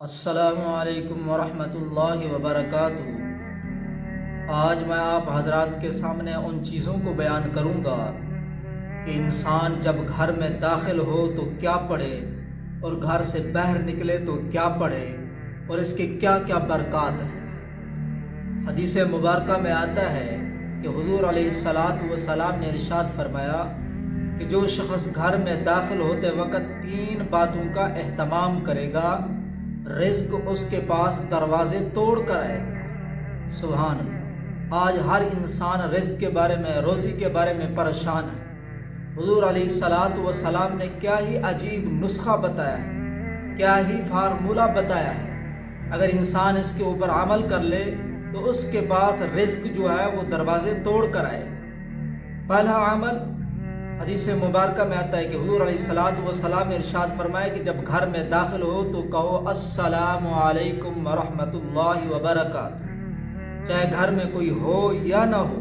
السلام علیکم ورحمۃ اللہ وبرکاتہ۔ آج میں آپ حضرات کے سامنے ان چیزوں کو بیان کروں گا کہ انسان جب گھر میں داخل ہو تو کیا پڑھے اور گھر سے باہر نکلے تو کیا پڑھے اور اس کے کیا کیا برکات ہیں۔ حدیث مبارکہ میں آتا ہے کہ حضور علیہ الصلاۃ نے ارشاد فرمایا کہ جو شخص گھر میں داخل ہوتے وقت 3 باتوں کا اہتمام کرے گا، رزق اس کے پاس دروازے توڑ کر آئے گا۔ سبحان اللہ۔ آج ہر انسان رزق کے بارے میں، روزی کے بارے میں پریشان ہے۔ حضور علیہ السلام نے کیا ہی عجیب نسخہ بتایا ہے، کیا ہی فارمولہ بتایا ہے۔ اگر انسان اس کے اوپر عمل کر لے تو اس کے پاس رزق جو ہے وہ دروازے توڑ کر آئے گا۔ پہلا عمل حدیث مبارکہ میں آتا ہے کہ حضور علیہ السلام نے ارشاد فرمایا کہ جب گھر میں داخل ہو تو کہو السلام علیکم ورحمۃ اللہ وبرکاتہ، چاہے گھر میں کوئی ہو یا نہ ہو،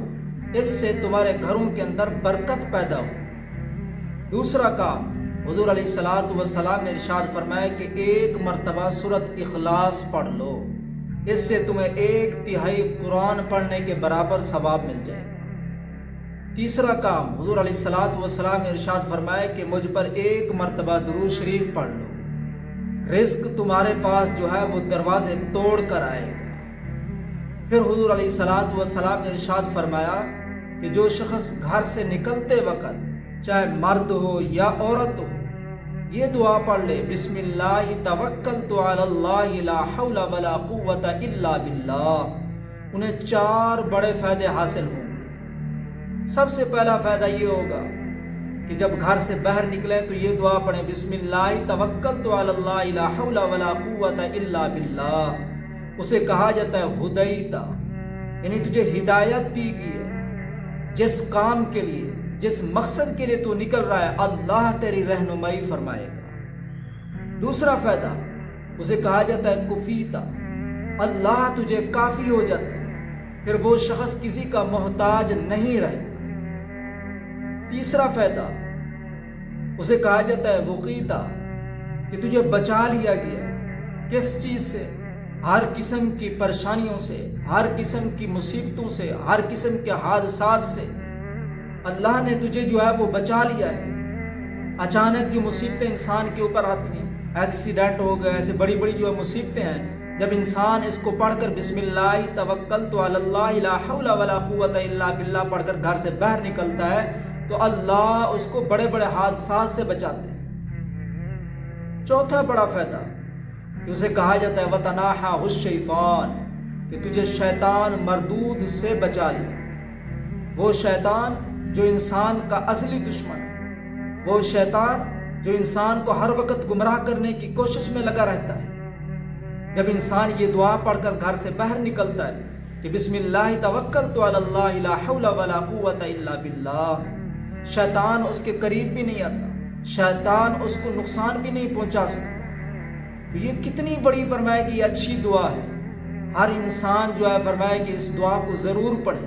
اس سے تمہارے گھروں کے اندر برکت پیدا ہو۔ دوسرا کام، حضور علیہ السلام نے ارشاد فرمایا کہ 1 مرتبہ سورۃ اخلاص پڑھ لو، اس سے تمہیں 1/3 قرآن پڑھنے کے برابر ثواب مل جائے گا۔ تیسرا کام، حضور علیہ السلام نے ارشاد فرمایا کہ مجھ پر 1 مرتبہ درود شریف پڑھ لو، رزق تمہارے پاس جو ہے وہ دروازے توڑ کر آئے گا۔ پھر حضور علیہ السلام نے ارشاد فرمایا کہ جو شخص گھر سے نکلتے وقت، چاہے مرد ہو یا عورت ہو، یہ دعا پڑھ لے، بسم اللہ توکلت علی اللہ لا حول ولا قوت الا باللہ، انہیں 4 بڑے فائدے حاصل ہوں۔ سب سے پہلا فائدہ یہ ہوگا کہ جب گھر سے باہر نکلیں تو یہ دعا پڑھیں، بسم اللہ توکلت علی اللہ لا حول ولا قوت الا باللہ۔ اسے کہا جاتا ہے ہدیتا، یعنی تجھے ہدایت دی گئی ہے، جس کام کے لیے، جس مقصد کے لیے تو نکل رہا ہے، اللہ تیری رہنمائی فرمائے گا۔ دوسرا فائدہ، اسے کہا جاتا ہے کفیتا، اللہ تجھے کافی ہو جاتا ہے، پھر وہ شخص کسی کا محتاج نہیں رہتا۔ تیسرا فائدہ، اسے کہا جاتا ہے وقیتا، کہ تجھے بچا لیا گیا۔ کس چیز سے؟ ہر قسم کی پریشانیوں سے، ہر قسم کی مصیبتوں سے، ہر قسم کے حادثات سے اللہ نے تجھے جو ہے وہ بچا لیا ہے۔ اچانک جو مصیبتیں انسان کے اوپر آتی ہیں، ایکسیڈنٹ ہو گئے، ایسے بڑی بڑی جو مصیبتیں ہیں، جب انسان اس کو پڑھ کر بسم اللہ توکلت علی اللہ لا حول ولا قوت الا باللہ پڑھ کر گھر سے باہر نکلتا ہے تو اللہ اس کو بڑے بڑے حادثات سے بچاتے ہیں۔ چوتھا بڑا فائدہ کہ اسے کہا جاتا ہے وتناحا الشیطان، کہ تجھے شیطان مردود سے بچا لیا۔ وہ شیطان جو انسان کا اصلی دشمن ہے، وہ شیطان جو انسان کو ہر وقت گمراہ کرنے کی کوشش میں لگا رہتا ہے، جب انسان یہ دعا پڑھ کر گھر سے باہر نکلتا ہے کہ بسم اللہ توکلت علی اللہ لا حول ولا قوت الا باللہ، شیطان اس کے قریب بھی نہیں آتا، شیطان اس کو نقصان بھی نہیں پہنچا سکتا۔ تو یہ کتنی بڑی فرمائے کہ یہ اچھی دعا ہے، ہر انسان جو ہے فرمائے کہ اس دعا کو ضرور پڑھیں۔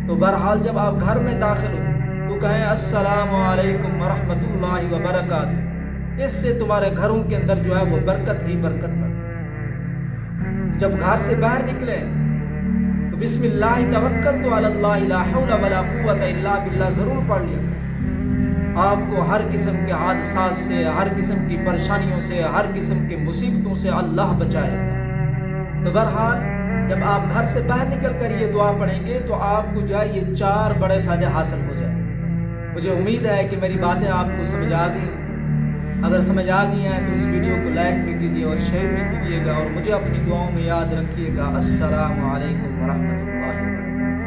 تو بہرحال جب آپ گھر میں داخل ہو تو کہیں السلام علیکم ورحمۃ اللہ وبرکاتہ، اس سے تمہارے گھروں کے اندر جو ہے وہ برکت ہی برکت بنے۔ جب گھر سے باہر نکلیں تو بسم اللہ توکلت علی اللہ لا حول ولا قوت الا باللہ ضرور پڑھ لیا۔ آپ کو ہر قسم کے حادثات سے، ہر قسم کی پریشانیوں سے، ہر قسم کے مصیبتوں سے اللہ بچائے گا۔ تو بہرحال جب آپ گھر سے باہر نکل کر یہ دعا پڑھیں گے تو آپ کو جو ہے یہ 4 بڑے فائدے حاصل ہو جائیں گے۔ مجھے امید ہے کہ میری باتیں آپ کو سمجھ آ گئی۔ اگر سمجھ آ گئی ہیں تو اس ویڈیو کو لائک بھی کیجیے اور شیئر بھی کیجیے گا، اور مجھے اپنی دعاؤں میں یاد رکھیے گا۔ السلام علیکم ورحمۃ اللہ وبرکاتہ۔